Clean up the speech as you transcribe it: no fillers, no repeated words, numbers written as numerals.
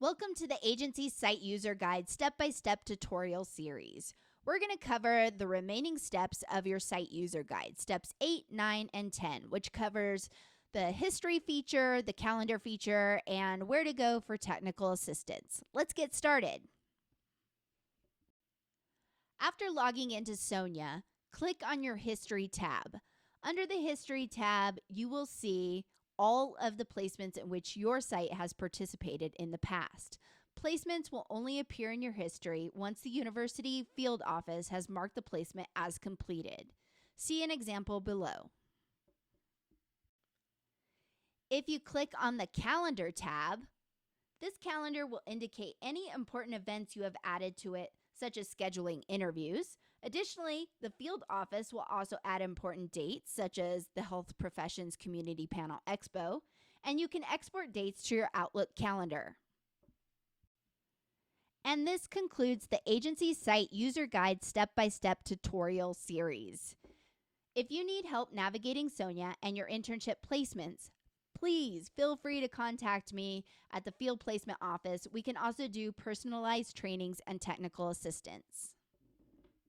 Welcome to the Agency Site User Guide step-by-step tutorial series. We're going to cover the remaining steps of your Site User Guide, steps 8, 9, and 10, which covers the history feature, the calendar feature, and where to go for technical assistance. Let's get started. After logging into Sonia, click on your History tab. Under the History tab, you will see all of the placements in which your site has participated in the past. Placements will only appear in your history once the university field office has marked the placement as completed. See an example below. If you click on the Calendar tab, this calendar will indicate any important events you have added to it, such as scheduling interviews. Additionally, the field office will also add important dates, such as the Health Professions Community Panel Expo, and you can export dates to your Outlook calendar. And this concludes the Agency Site User Guide step-by-step tutorial series. If you need help navigating Sonia and your internship placements, please feel free to contact me at the Field Placement Office. We can also do personalized trainings and technical assistance.